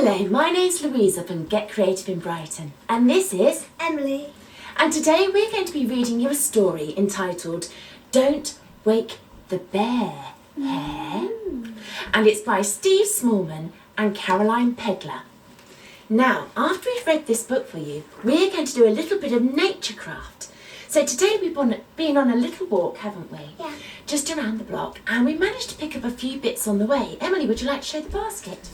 Hello, my name's Louisa from Get Creative in Brighton, and this is Emily. And today we're going to be reading you a story entitled Don't Wake the Bear Hare, and it's by Steve Smallman and Caroline Pedler. Now, after we've read this book for you, we're going to do a little bit of nature craft. So today we've been on a little walk, haven't we? Yeah. Just around the block, and we managed to pick up a few bits on the way. Emily, would you like to show the basket?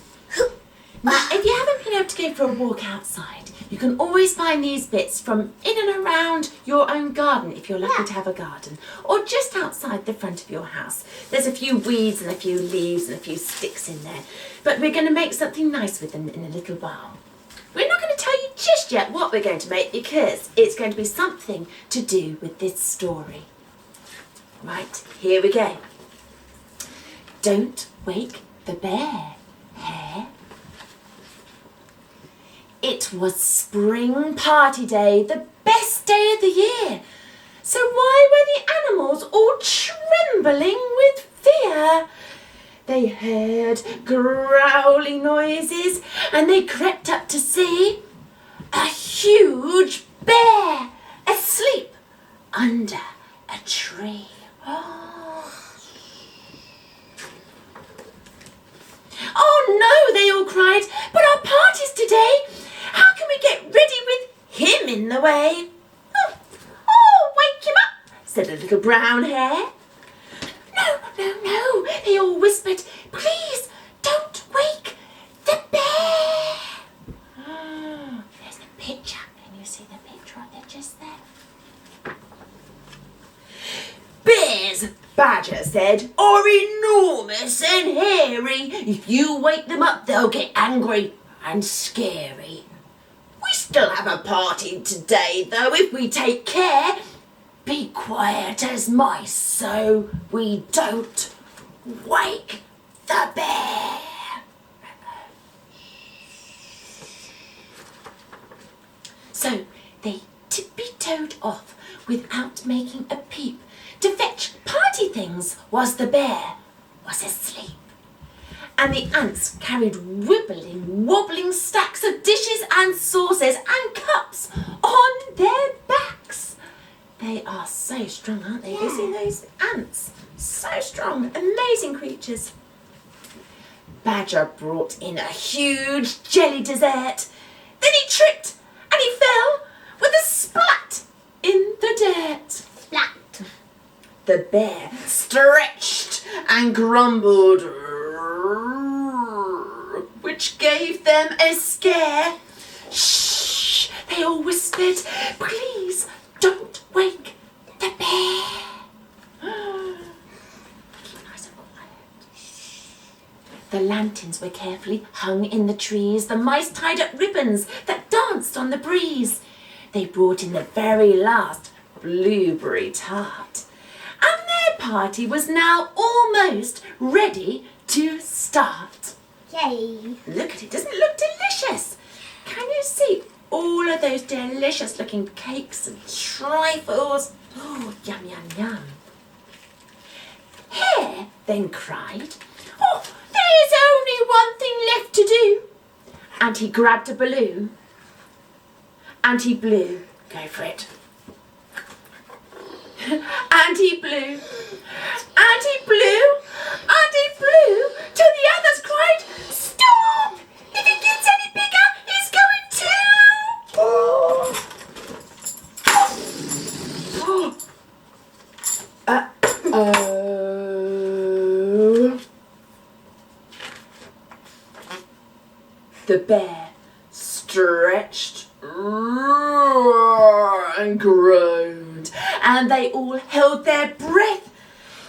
Now, if you haven't been able to go for a walk outside, you can always find these bits from in and around your own garden, if you're lucky to have a garden, or just outside the front of your house. There's a few weeds and a few leaves and a few sticks in there, but we're going to make something nice with them in a little while. We're not going to tell you just yet what we're going to make because it's going to be something to do with this story. Right, here we go. Don't wake the bear hare. It was spring party day, the best day of the year. So why were the animals all trembling with fear? They heard growly noises and they crept up to see a huge bear asleep under a tree. Oh no, they all cried, but our party's today. How can we get ready with him in the way? Oh, wake him up, said a little brown hare. No, they all whispered, please don't wake the bear. There's the picture. Can you see the picture of it just there? Bears, Badger said, are enormous and hairy. If you wake them up, they'll get angry and scary. We still have a party today, though, if we take care. Be quiet as mice so we don't wake the bear. So they tippy-toed off without making a peep to fetch party things whilst the bear was asleep. And the ants carried wobbling stacks of dishes and saucers and cups on their backs. They are so strong, aren't they? Have you seen those ants? So strong, amazing creatures. Badger brought in a huge jelly dessert. Then he tripped and he fell with a splat in the dirt. Splat. The bear stretched and grumbled, which gave them a scare. Shh, they all whispered, please don't wake the bear. Keep nice and quiet. The lanterns were carefully hung in the trees. The mice tied up ribbons that danced on the breeze. They brought in the very last blueberry tart. And their party was now almost ready to start. Yay. Look at it, doesn't it look delicious? Can you see all of those delicious looking cakes and trifles? Oh, yum, yum, yum. Hare then cried, oh, there's only one thing left to do. And he grabbed a balloon and he blew. Go for it. And he blew, and he blew, and he blew, till the others cried, stop! If he gets any bigger, he's going to... The bear stretched and groaned, and they all held their breath.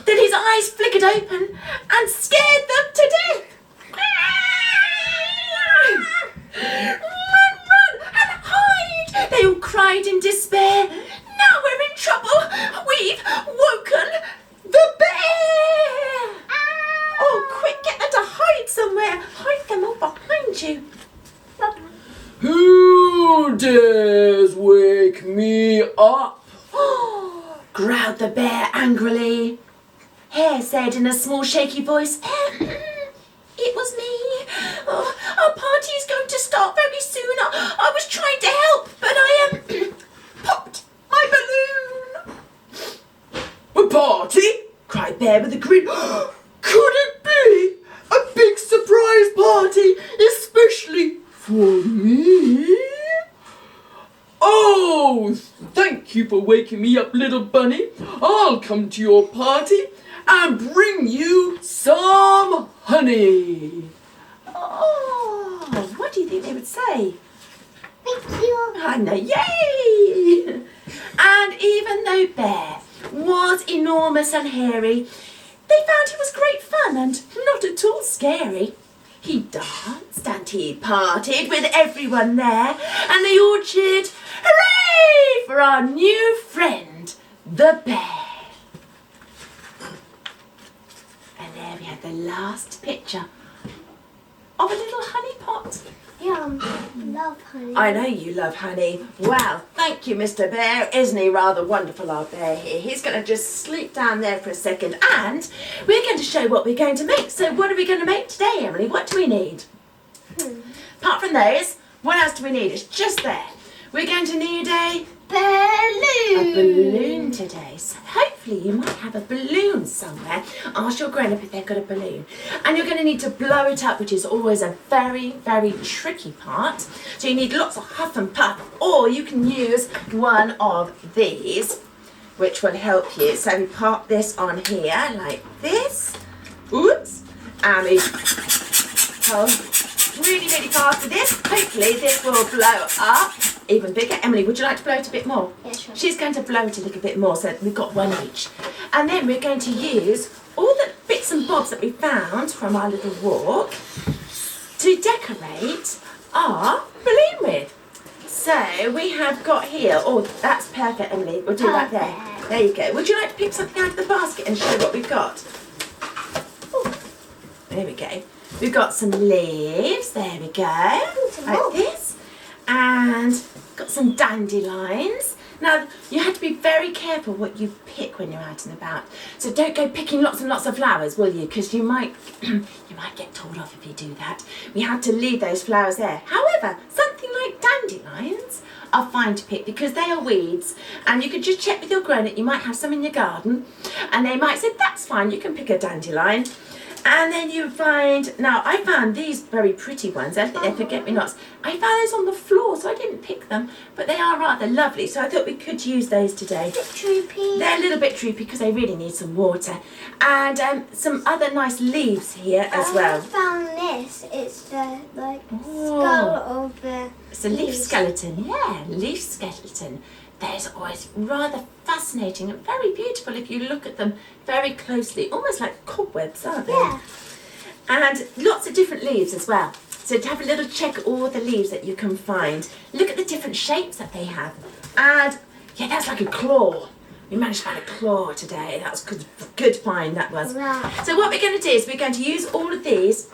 Then his eyes flickered open and scared them to death. Run and hide! They all cried in despair. Now we're in trouble. We've woken the bear. Oh, quick, get them to hide somewhere. Hide them all behind you. Who dares wake me up? Growled the bear angrily. Hare said in a small shaky voice, It was me. Oh, our party is going to start very soon. I was trying to help, but I popped my balloon. A party? Cried Bear with a grin. Could it be a big surprise party, especially for me? Oh, thank you for waking me up, little bunny. I'll come to your party and bring you some honey. Oh, what do you think they would say? Thank you. Honey, yay! And even though Bear was enormous and hairy, they found he was great fun and not at all scary. He danced and he partied with everyone there, and they all cheered, hooray, for our new friend, the bear. And there we have the last picture of a little honey pot. Yeah, love honey. I know you love honey. Wow, thank you, Mr. Bear. Isn't he rather wonderful, our bear here? He's going to just sleep down there for a second, and we're going to show what we're going to make. So what are we going to make today, Emily? What do we need? Apart from those, what else do we need? It's just there. We're going to need a balloon today. So hopefully you might have a balloon somewhere. Ask your grown-up if they've got a balloon. And you're going to need to blow it up, which is always a very, very tricky part. So you need lots of huff and puff, or you can use one of these, which will help you. So we pop this on here like this. Oops. And we hold really, really fast with this. Hopefully this will blow up even bigger. Emily, would you like to blow it a bit more? Yeah, sure. She's going to blow it a little bit more, so we've got one each. And then we're going to use all the bits and bobs that we found from our little walk to decorate our balloon with. So we have got here, oh, that's perfect, Emily. We'll do that there. There you go. Would you like to pick something out of the basket and show what we've got? Ooh. There we go. We've got some leaves, there we go, like this, and got some dandelions. Now, you have to be very careful what you pick when you're out and about. So don't go picking lots and lots of flowers, will you? Because you might get told off if you do that. We have to leave those flowers there. However, something like dandelions are fine to pick because they are weeds, and you could just check with your grown-up. You might have some in your garden, and they might say, that's fine, you can pick a dandelion. And then you find, now I found these very pretty ones, I think they're forget-me-nots. I found those on the floor, so I didn't pick them, but they are rather lovely, so I thought we could use those today. Droopy. They're a little bit droopy because they really need some water. And some other nice leaves here as well. I found this. It's the skull of the It's a leaf skeleton, yeah, leaf skeleton. They're always rather fascinating and very beautiful if you look at them very closely, almost like cobwebs, aren't they? Yeah. And lots of different leaves as well. So to have a little check of all the leaves that you can find. Look at the different shapes that they have. And yeah, that's like a claw. We managed to find a claw today. That was good find, that was. Wow. So what we're going to do is we're going to use all of these,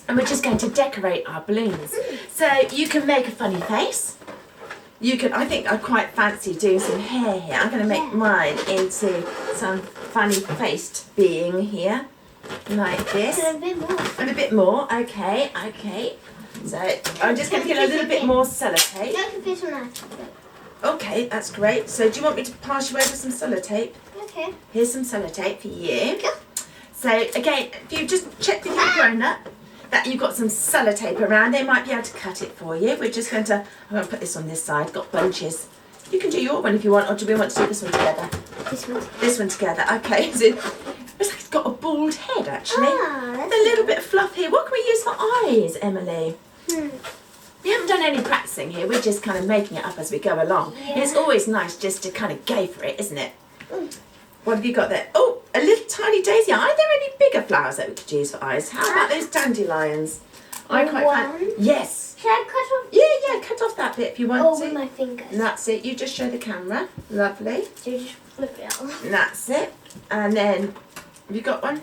and we're just going to decorate our balloons. So you can make a funny face. You can, I think I quite fancy doing some hair here. I'm going to make mine into some funny faced being here, like this. And a bit more. And a bit more, okay. So I'm just going to get a little bit more sellotape. You can fit on that. Okay, that's great. So do you want me to pass you over some sellotape? Okay. Here's some sellotape for you. Yeah. So again, if you just check with your grown-up that you've got some sellotape around, they might be able to cut it for you. We're just going to, I'm going to put this on this side, got bunches. You can do your one if you want, or do we want to do this one together? This one. This one together, okay. So it looks like it's got a bald head actually. Ah, that's With a little bit of fluff here. What can we use for eyes, Emily? Hmm. We haven't done any practicing here, we're just kind of making it up as we go along. Yeah. It's always nice just to kind of go for it, isn't it? Mm. What have you got there? Oh, a little tiny daisy. Are there any bigger flowers that we could use for eyes? How about those dandelions? I quite One. Yes. Should I cut off? Yeah, cut off that bit if you want Oh, to. with my fingers. And that's it. You just show the camera. Lovely. So you just flip it out. And that's it. And then, have you got one?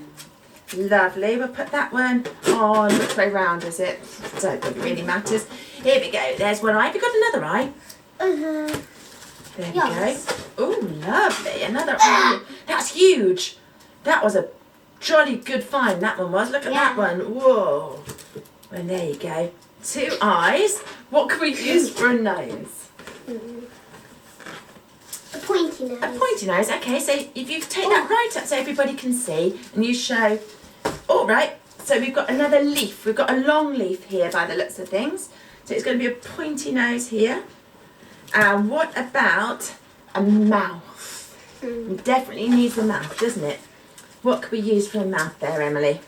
Lovely. We'll put that one on. Which way round is it? So it really matters. Here we go. There's one eye. Have you got another eye? Uh-huh. There Yes. we go. Oh, lovely. Another eye. That's huge. That was a jolly good find that one was. Look at that one. Whoa. And there you go. 2 eyes. What can we use for a nose? A pointy nose. A pointy nose. Okay, so if you take that right up so everybody can see and you show. All right. So we've got another leaf. We've got a long leaf here by the looks of things. So it's going to be a pointy nose here. And what about a mouth? It definitely needs a mouth, doesn't it? What could we use for a mouth there, Emily?